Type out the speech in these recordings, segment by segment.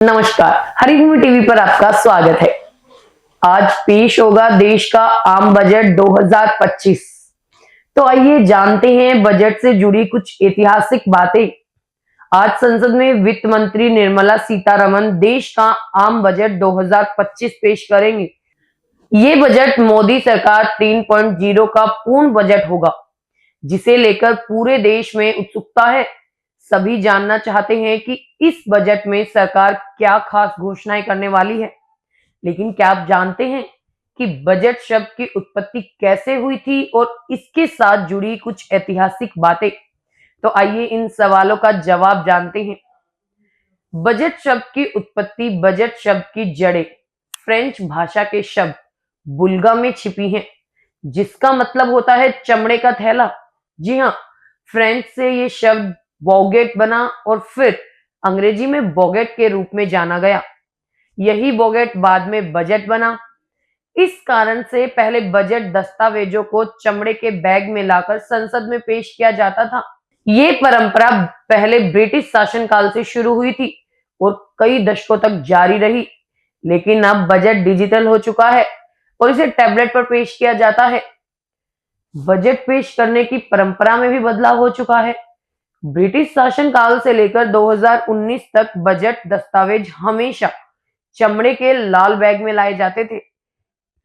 नमस्कार, हरिभूमि टीवी पर आपका स्वागत है। आज पेश होगा देश का आम बजट 2025। तो आइए जानते हैं बजट से जुड़ी कुछ ऐतिहासिक बातें। आज संसद में वित्त मंत्री निर्मला सीतारमण देश का आम बजट 2025 पेश करेंगे। ये बजट मोदी सरकार 3.0 का पूर्ण बजट होगा, जिसे लेकर पूरे देश में उत्सुकता है। सभी जानना चाहते हैं कि इस बजट में सरकार क्या खास घोषणाएं करने वाली है। लेकिन क्या आप जानते हैं कि बजट शब्द की उत्पत्ति कैसे हुई थी और इसके साथ जुड़ी कुछ ऐतिहासिक बातें? तो आइए इन सवालों का जवाब जानते हैं। बजट शब्द की उत्पत्ति बजट शब्द की जड़ें फ्रेंच भाषा के शब्द बुल्गा में छिपी हैं, जिसका मतलब होता है चमड़े का थैला। जी हाँ, फ्रेंच से ये शब्द बॉगेट बना और फिर अंग्रेजी में बॉगेट के रूप में जाना गया। यही बॉगेट बाद में बजट बना। इस कारण से पहले बजट दस्तावेजों को चमड़े के बैग में लाकर संसद में पेश किया जाता था। ये परंपरा पहले ब्रिटिश शासनकाल से शुरू हुई थी और कई दशकों तक जारी रही। लेकिन अब बजट डिजिटल हो चुका है और इसे टैबलेट पर पेश किया जाता है। बजट पेश करने की परंपरा में भी बदलाव हो चुका है। ब्रिटिश शासनकाल से लेकर 2019 तक बजट दस्तावेज हमेशा चमड़े के लाल बैग में लाए जाते थे।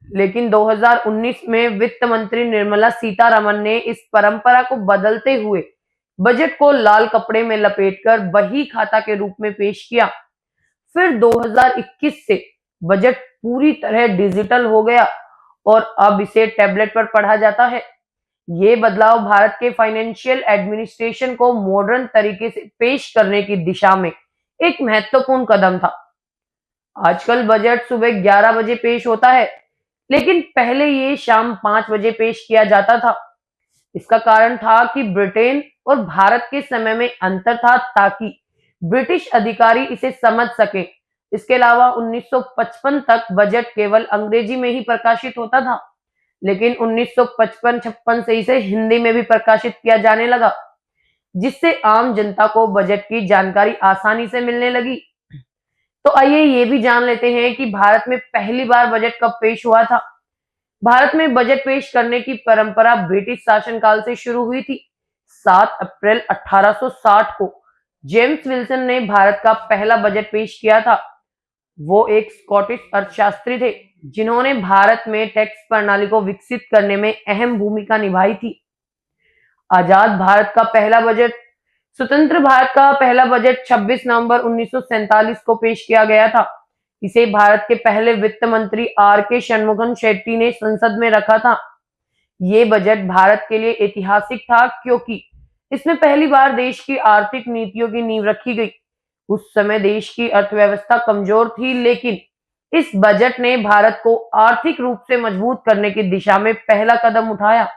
लेकिन 2019 में वित्त मंत्री निर्मला सीतारमण ने इस परंपरा को बदलते हुए बजट को लाल कपड़े में लपेटकर बही खाता के रूप में पेश किया। फिर 2021 से बजट पूरी तरह डिजिटल हो गया और अब इसे टैबलेट पर पढ़ा जाता है। ये बदलाव भारत के फाइनेंशियल एडमिनिस्ट्रेशन को मॉडर्न तरीके से पेश करने की दिशा में एक महत्वपूर्ण कदम था। आजकल बजट सुबह 11 बजे पेश होता है, लेकिन पहले ये शाम 5 बजे पेश किया जाता था। इसका कारण था कि ब्रिटेन और भारत के समय में अंतर था, ताकि ब्रिटिश अधिकारी इसे समझ सके। इसके अलावा 1955 तक बजट केवल अंग्रेजी में ही प्रकाशित होता था, लेकिन 1955-56 से इसे हिंदी में भी प्रकाशित किया जाने लगा, जिससे आम जनता को बजट की जानकारी आसानी से मिलने लगी। तो आइए ये भी जान लेते हैं कि भारत में पहली बार बजट कब पेश हुआ था। भारत में बजट पेश करने की परंपरा ब्रिटिश शासनकाल से शुरू हुई थी। 7 अप्रैल 1860 को जेम्स विल्सन ने भारत का पहला बजट पेश किया था। वो एक स्कॉटिश अर्थशास्त्री थे, जिन्होंने भारत में टैक्स प्रणाली को विकसित करने में अहम भूमिका निभाई थी। आजाद भारत का पहला बजट स्वतंत्र भारत का पहला बजट 26 नवंबर 1947 को पेश किया गया था। इसे भारत के पहले वित्त मंत्री आर के शनमुगम शेट्टी ने संसद में रखा था। ये बजट भारत के लिए ऐतिहासिक था, क्योंकि इसमें पहली बार देश की आर्थिक नीतियों की नींव रखी गई। उस समय देश की अर्थव्यवस्था कमजोर थी, लेकिन इस बजट ने भारत को आर्थिक रूप से मजबूत करने की दिशा में पहला कदम उठाया।